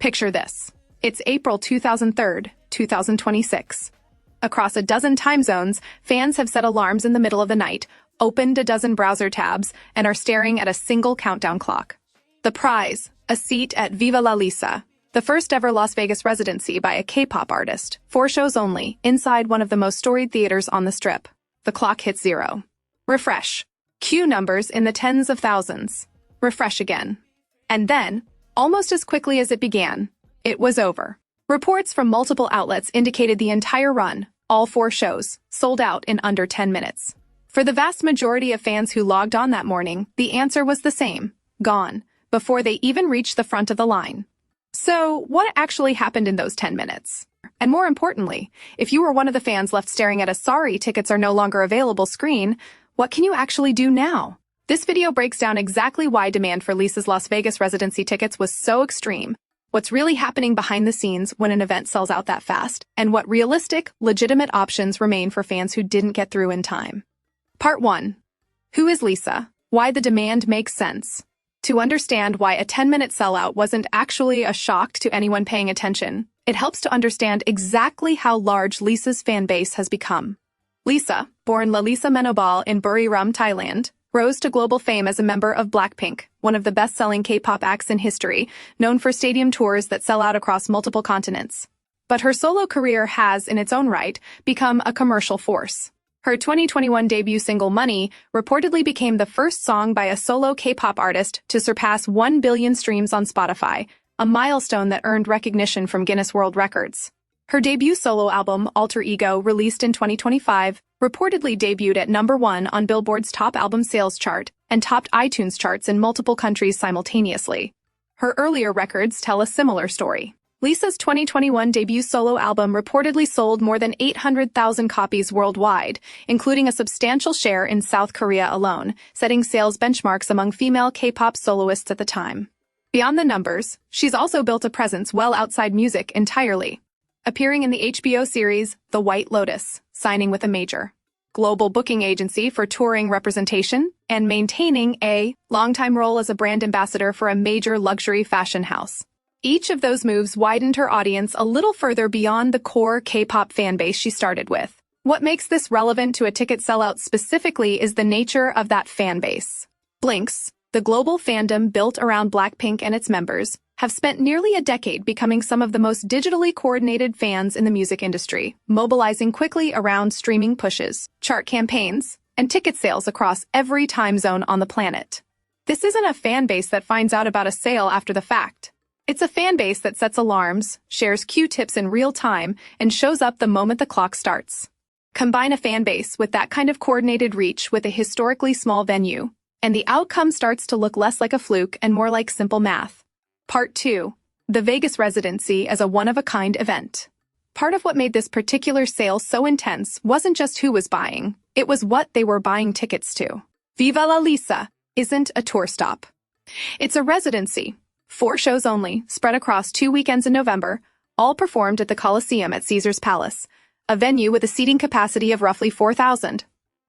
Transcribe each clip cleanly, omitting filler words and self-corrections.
Picture this. It's April 2003, 2026. Across a dozen time zones, fans have set alarms in the middle of the night, opened a dozen browser tabs, and are staring at a single countdown clock. The prize, a seat at Viva La Lisa, the first ever Las Vegas residency by a K-pop artist, 4 shows only, inside one of the most storied theaters on the Strip. The clock hits 0. Refresh. Queue numbers in the tens of thousands. Refresh again. And then, almost as quickly as it began, it was over. Reports from multiple outlets indicated the entire run, all 4 shows, sold out in under 10 minutes. For the vast majority of fans who logged on that morning, the answer was the same: gone, before they even reached the front of the line. So, what actually happened in those 10 minutes? And more importantly, if you were one of the fans left staring at a "sorry, tickets are no longer available" screen, what can you actually do now? This video breaks down exactly why demand for Lisa's Las Vegas residency tickets was so extreme, what's really happening behind the scenes when an event sells out that fast, and what realistic, legitimate options remain for fans who didn't get through in time. Part 1. Who is Lisa? Why the demand makes sense. To understand why a 10-minute sellout wasn't actually a shock to anyone paying attention, it helps to understand exactly how large Lisa's fan base has become. Lisa, born Lalisa Manoban in Buriram, Thailand, rose to global fame as a member of Blackpink, one of the best-selling K-pop acts in history, known for stadium tours that sell out across multiple continents. But her solo career has, in its own right, become a commercial force. Her 2021 debut single Money reportedly became the first song by a solo K-pop artist to surpass 1 billion streams on Spotify, a milestone that earned recognition from Guinness World Records. Her debut solo album, Alter Ego, released in 2025, reportedly debuted at #1 on Billboard's top album sales chart and topped iTunes charts in multiple countries simultaneously. Her earlier records tell a similar story. Lisa's 2021 debut solo album reportedly sold more than 800,000 copies worldwide, including a substantial share in South Korea alone, setting sales benchmarks among female K-pop soloists at the time. Beyond the numbers, she's also built a presence well outside music entirely, appearing in the HBO series The White Lotus, signing with a major global booking agency for touring representation, and maintaining a longtime role as a brand ambassador for a major luxury fashion house. Each of those moves widened her audience a little further beyond the core K-pop fanbase she started with. What makes this relevant to a ticket sellout specifically is the nature of that fanbase. Blinks, the global fandom built around Blackpink and its members, have spent nearly a decade becoming some of the most digitally coordinated fans in the music industry, mobilizing quickly around streaming pushes, chart campaigns, and ticket sales across every time zone on the planet. This isn't a fan base that finds out about a sale after the fact. It's a fan base that sets alarms, shares queue tips in real time, and shows up the moment the clock starts. Combine a fan base with that kind of coordinated reach with a historically small venue, and the outcome starts to look less like a fluke and more like simple math. Part 2. The Vegas Residency as a one-of-a-kind event. Part of what made this particular sale so intense wasn't just who was buying, it was what they were buying tickets to. Viva La Lisa isn't a tour stop. It's a residency. 4 shows only, spread across 2 weekends in November, all performed at the Colosseum at Caesar's Palace, a venue with a seating capacity of roughly 4,000.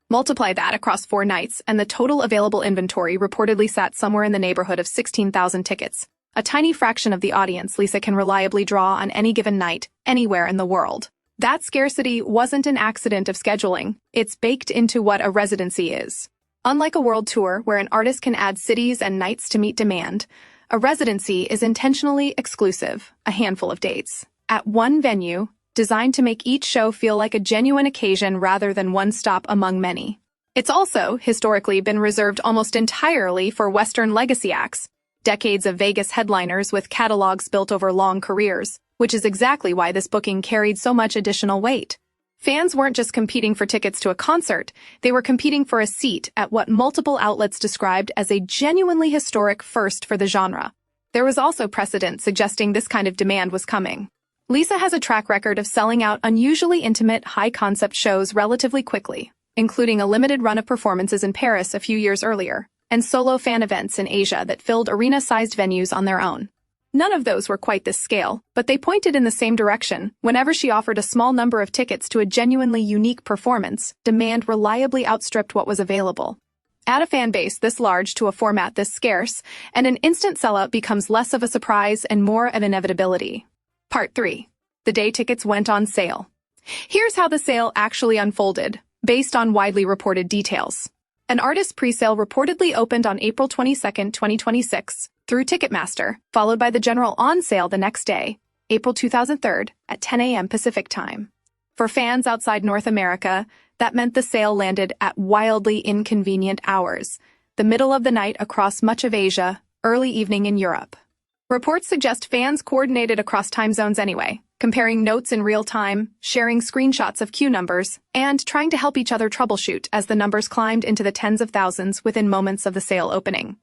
Multiply that across 4 nights, and the total available inventory reportedly sat somewhere in the neighborhood of 16,000 tickets. A tiny fraction of the audience Lisa can reliably draw on any given night, anywhere in the world. That scarcity wasn't an accident of scheduling. It's baked into what a residency is. Unlike a world tour where an artist can add cities and nights to meet demand, a residency is intentionally exclusive, a handful of dates, at one venue, designed to make each show feel like a genuine occasion rather than one stop among many. It's also, historically, been reserved almost entirely for Western legacy acts, decades of Vegas headliners with catalogs built over long careers, which is exactly why this booking carried so much additional weight. Fans weren't just competing for tickets to a concert, they were competing for a seat at what multiple outlets described as a genuinely historic first for the genre. There was also precedent suggesting this kind of demand was coming. Lisa has a track record of selling out unusually intimate, high-concept shows relatively quickly, including a limited run of performances in Paris a few years earlier, and solo fan events in Asia that filled arena-sized venues on their own. None of those were quite this scale, but they pointed in the same direction. Whenever she offered a small number of tickets to a genuinely unique performance, demand reliably outstripped what was available. Add a fan base this large to a format this scarce, and an instant sellout becomes less of a surprise and more of an inevitability. Part 3. The day tickets went on sale. Here's how the sale actually unfolded, based on widely reported details. An artist presale reportedly opened on April 22, 2026, through Ticketmaster, followed by the general on-sale the next day, April 2003, at 10 a.m. Pacific Time. For fans outside North America, that meant the sale landed at wildly inconvenient hours, the middle of the night across much of Asia, early evening in Europe. Reports suggest fans coordinated across time zones anyway, comparing notes in real time, sharing screenshots of queue numbers, and trying to help each other troubleshoot as the numbers climbed into the tens of thousands within moments of the sale opening.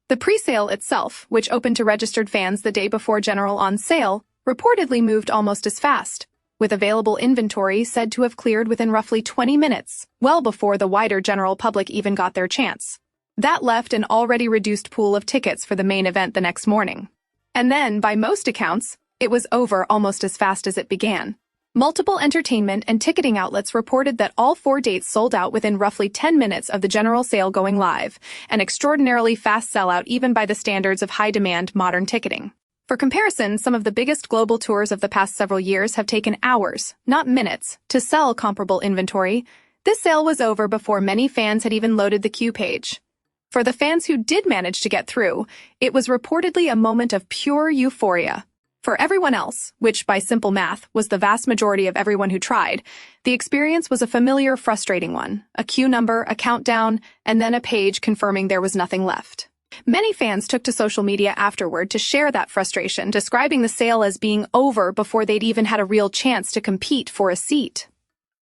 The pre-sale itself, which opened to registered fans the day before general on sale, reportedly moved almost as fast, with available inventory said to have cleared within roughly 20 minutes, well before the wider general public even got their chance. That left an already reduced pool of tickets for the main event the next morning. And then, by most accounts, it was over almost as fast as it began. Multiple entertainment and ticketing outlets reported that all 4 dates sold out within roughly 10 minutes of the general sale going live, an extraordinarily fast sellout even by the standards of high-demand modern ticketing. For comparison, some of the biggest global tours of the past several years have taken hours, not minutes, to sell comparable inventory. This sale was over before many fans had even loaded the queue page. For the fans who did manage to get through, it was reportedly a moment of pure euphoria. For everyone else, which by simple math was the vast majority of everyone who tried, the experience was a familiar, frustrating one: a queue number, a countdown, and then a page confirming there was nothing left. Many fans took to social media afterward to share that frustration, describing the sale as being over before they'd even had a real chance to compete for a seat.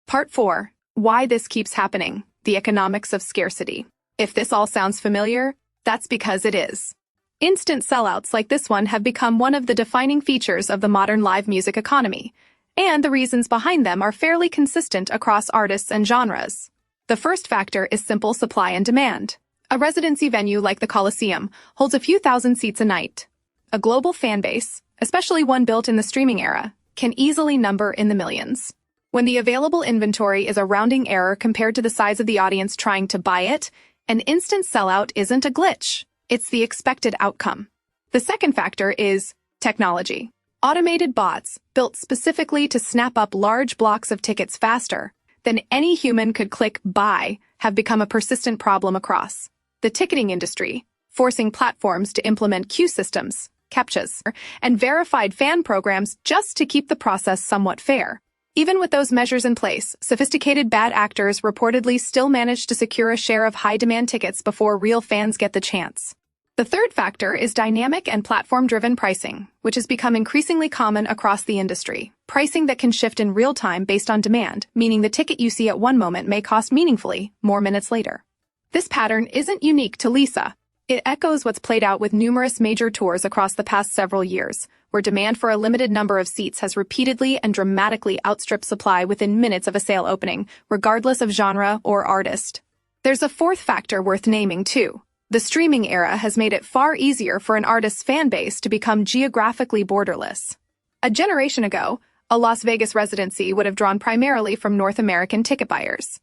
Part 4. Why this keeps happening: the economics of scarcity. If this all sounds familiar, that's because it is. Instant sellouts like this one have become one of the defining features of the modern live music economy, and the reasons behind them are fairly consistent across artists and genres. The first factor is simple supply and demand. A residency venue like the Colosseum holds a few thousand seats a night. A global fan base, especially one built in the streaming era, can easily number in the millions. When the available inventory is a rounding error compared to the size of the audience trying to buy it, an instant sellout isn't a glitch. It's the expected outcome. The second factor is technology. Automated bots, built specifically to snap up large blocks of tickets faster than any human could click buy, have become a persistent problem across the ticketing industry, forcing platforms to implement queue systems, CAPTCHAs, and verified fan programs just to keep the process somewhat fair. Even with those measures in place, sophisticated bad actors reportedly still manage to secure a share of high-demand tickets before real fans get the chance. The third factor is dynamic and platform-driven pricing, which has become increasingly common across the industry. Pricing that can shift in real time based on demand, meaning the ticket you see at one moment may cost meaningfully more minutes later. This pattern isn't unique to Lisa. It echoes what's played out with numerous major tours across the past several years, where demand for a limited number of seats has repeatedly and dramatically outstripped supply within minutes of a sale opening, regardless of genre or artist. There's a fourth factor worth naming, too. The streaming era has made it far easier for an artist's fan base to become geographically borderless. A generation ago, a Las Vegas residency would have drawn primarily from North American ticket buyers.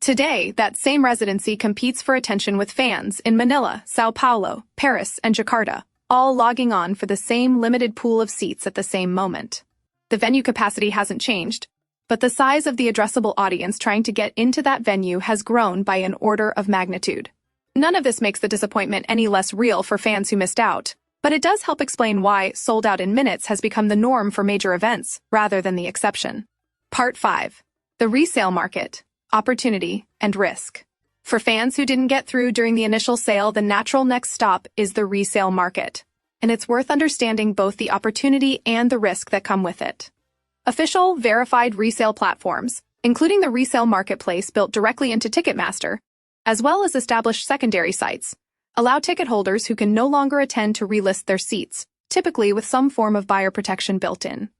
Today, that same residency competes for attention with fans in Manila, Sao Paulo, Paris, and Jakarta, all logging on for the same limited pool of seats at the same moment. The venue capacity hasn't changed, but the size of the addressable audience trying to get into that venue has grown by an order of magnitude. None of this makes the disappointment any less real for fans who missed out, but it does help explain why sold out in minutes has become the norm for major events, rather than the exception. Part 5. The resale market: opportunity and risk. For fans who didn't get through during the initial sale, the natural next stop is the resale market, and it's worth understanding both the opportunity and the risk that come with it. Official, verified resale platforms, including the resale marketplace built directly into Ticketmaster, as well as established secondary sites, allow ticket holders who can no longer attend to relist their seats, typically with some form of buyer protection built in.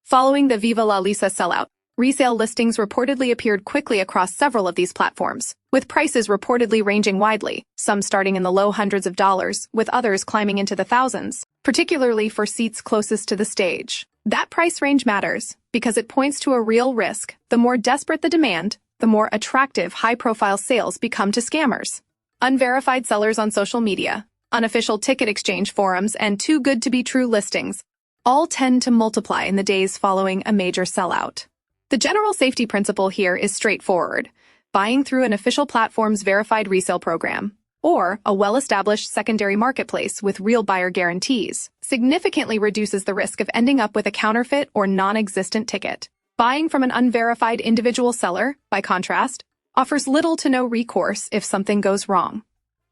Following the Viva La Lisa sellout, resale listings reportedly appeared quickly across several of these platforms, with prices reportedly ranging widely, some starting in the low hundreds of dollars, with others climbing into the thousands, particularly for seats closest to the stage. That price range matters because it points to a real risk. The more desperate the demand, the more attractive high-profile sales become to scammers. unverified sellers on social media, unofficial ticket exchange forums, and too good to be true listings all tend to multiply in the days following a major sellout. The general safety principle here is straightforward: buying through an official platform's verified resale program, or a well-established secondary marketplace with real buyer guarantees, significantly reduces the risk of ending up with a counterfeit or non-existent ticket. Buying from an unverified individual seller, by contrast, offers little to no recourse if something goes wrong.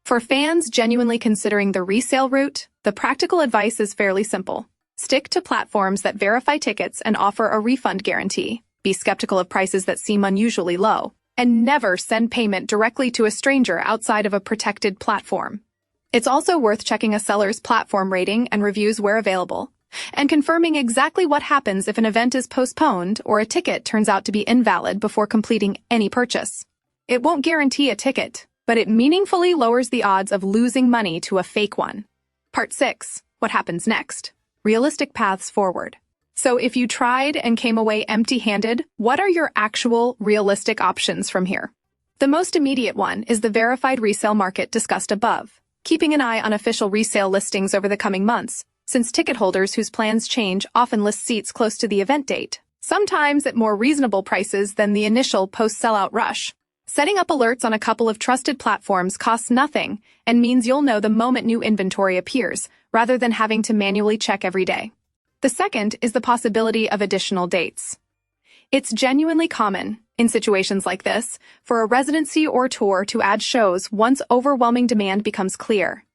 For fans genuinely considering the resale route, the practical advice is fairly simple. Stick to platforms that verify tickets and offer a refund guarantee. Be skeptical of prices that seem unusually low, and never send payment directly to a stranger outside of a protected platform. It's also worth checking a seller's platform rating and reviews where available, and confirming exactly what happens if an event is postponed or a ticket turns out to be invalid before completing any purchase. It won't guarantee a ticket, but it meaningfully lowers the odds of losing money to a fake one. Part 6. What happens next? Realistic paths forward. So if you tried and came away empty-handed, what are your actual realistic options from here? The most immediate one is the verified resale market discussed above, keeping an eye on official resale listings over the coming months, since ticket holders whose plans change often list seats close to the event date, sometimes at more reasonable prices than the initial post-sellout rush. Setting up alerts on a couple of trusted platforms costs nothing and means you'll know the moment new inventory appears, rather than having to manually check every day. The second is the possibility of additional dates. It's genuinely common, in situations like this, for a residency or tour to add shows once overwhelming demand becomes clear.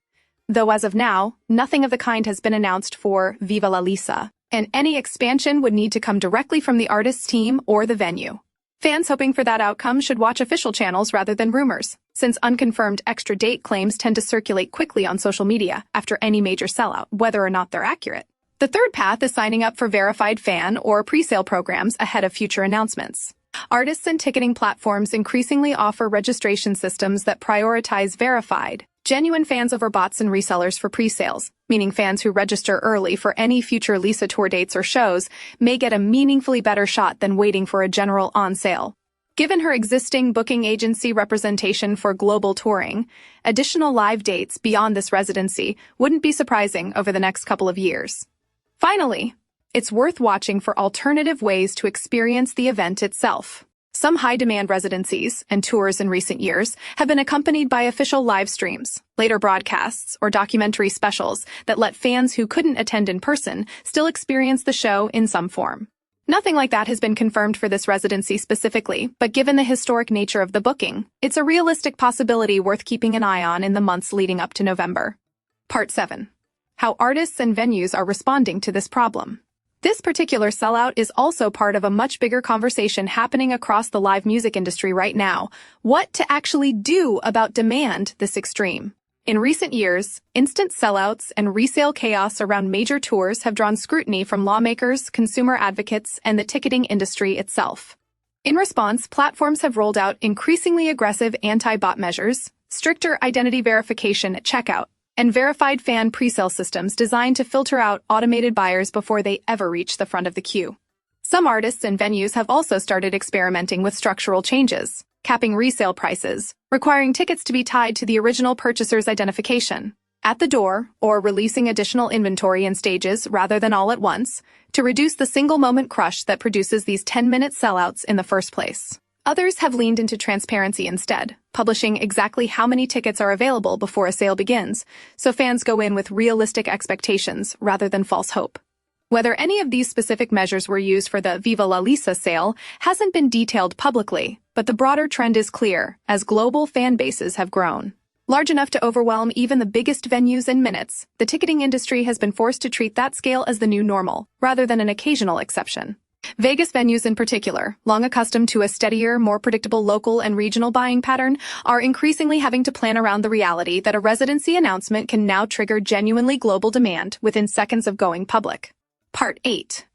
Though as of now, nothing of the kind has been announced for Viva La Lisa, and any expansion would need to come directly from the artist's team or the venue. Fans hoping for that outcome should watch official channels rather than rumors, since unconfirmed extra date claims tend to circulate quickly on social media after any major sellout, whether or not they're accurate. The third path is signing up for verified fan or pre-sale programs ahead of future announcements. Artists and ticketing platforms increasingly offer registration systems that prioritize verified, genuine fans over bots and resellers for pre-sales, meaning fans who register early for any future Lisa tour dates or shows may get a meaningfully better shot than waiting for a general on-sale. Given her existing booking agency representation for global touring, additional live dates beyond this residency wouldn't be surprising over the next couple of years. Finally, it's worth watching for alternative ways to experience the event itself. Some high-demand residencies and tours in recent years have been accompanied by official live streams, later broadcasts, or documentary specials that let fans who couldn't attend in person still experience the show in some form. Nothing like that has been confirmed for this residency specifically, but given the historic nature of the booking, it's a realistic possibility worth keeping an eye on in the months leading up to November. Part 7. How artists and venues are responding to this problem. This particular sellout is also part of a much bigger conversation happening across the live music industry right now: what to actually do about demand this extreme. In recent years, instant sellouts and resale chaos around major tours have drawn scrutiny from lawmakers, consumer advocates, and the ticketing industry itself. In response, platforms have rolled out increasingly aggressive anti-bot measures, stricter identity verification at checkout, and verified fan presale systems designed to filter out automated buyers before they ever reach the front of the queue. Some artists and venues have also started experimenting with structural changes, capping resale prices, requiring tickets to be tied to the original purchaser's identification at the door, or releasing additional inventory in stages rather than all at once, to reduce the single-moment crush that produces these 10-minute sellouts in the first place. Others have leaned into transparency instead, publishing exactly how many tickets are available before a sale begins, so fans go in with realistic expectations rather than false hope. Whether any of these specific measures were used for the Viva La Lisa sale hasn't been detailed publicly, but the broader trend is clear as global fan bases have grown. Large enough to overwhelm even the biggest venues in minutes, the ticketing industry has been forced to treat that scale as the new normal, rather than an occasional exception. Vegas venues in particular, long accustomed to a steadier, more predictable local and regional buying pattern, are increasingly having to plan around the reality that a residency announcement can now trigger genuinely global demand within seconds of going public. Part 8.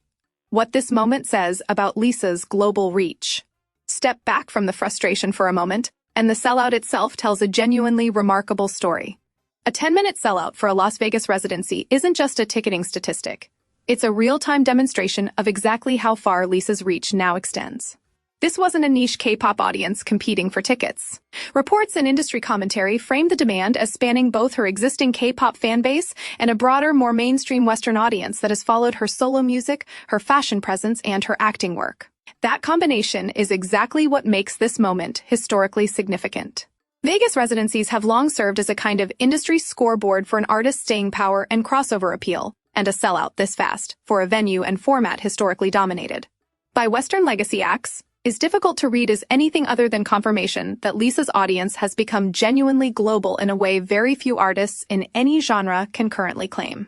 What this moment says about Lisa's global reach. Step back from the frustration for a moment, and the sellout itself tells a genuinely remarkable story. A 10-minute sellout for a Las Vegas residency isn't just a ticketing statistic. It's a real-time demonstration of exactly how far Lisa's reach now extends. This wasn't a niche K-pop audience competing for tickets. Reports and industry commentary framed the demand as spanning both her existing K-pop fan base and a broader, more mainstream Western audience that has followed her solo music, her fashion presence, and her acting work. That combination is exactly what makes this moment historically significant. Vegas residencies have long served as a kind of industry scoreboard for an artist's staying power and crossover appeal, and a sellout this fast, for a venue and format historically dominated by Western legacy acts, is difficult to read as anything other than confirmation that Lisa's audience has become genuinely global in a way very few artists in any genre can currently claim.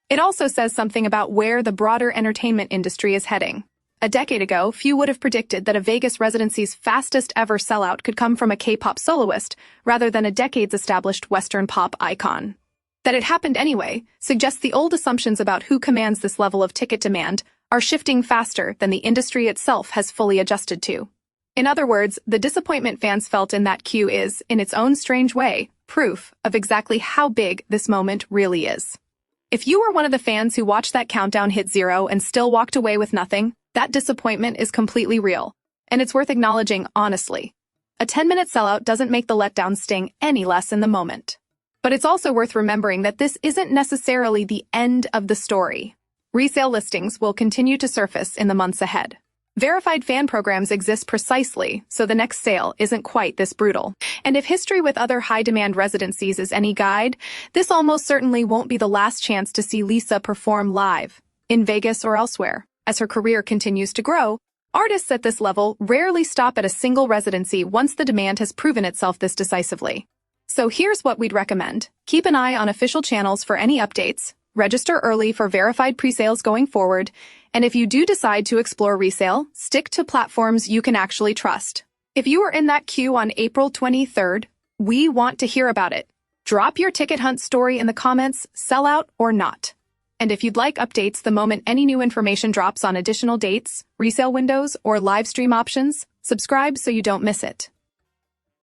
It also says something about where the broader entertainment industry is heading. A decade ago, few would have predicted that a Vegas residency's fastest ever sellout could come from a K-pop soloist rather than a decades-established Western pop icon. That it happened anyway suggests the old assumptions about who commands this level of ticket demand are shifting faster than the industry itself has fully adjusted to. In other words, the disappointment fans felt in that queue is, in its own strange way, proof of exactly how big this moment really is. If you were one of the fans who watched that countdown hit zero and still walked away with nothing, that disappointment is completely real, and it's worth acknowledging honestly. A 10-minute sellout doesn't make the letdown sting any less in the moment. But it's also worth remembering that this isn't necessarily the end of the story. Resale listings will continue to surface in the months ahead. Verified fan programs exist precisely, so the next sale isn't quite this brutal. And if history with other high-demand residencies is any guide, this almost certainly won't be the last chance to see Lisa perform live, in Vegas or elsewhere. As her career continues to grow, artists at this level rarely stop at a single residency once the demand has proven itself this decisively. So here's what we'd recommend. Keep an eye on official channels for any updates, register early for verified presales going forward, and if you do decide to explore resale, stick to platforms you can actually trust. If you were in that queue on April 23rd, we want to hear about it. Drop your ticket hunt story in the comments, sellout or not. And if you'd like updates the moment any new information drops on additional dates, resale windows, or live stream options, subscribe so you don't miss it.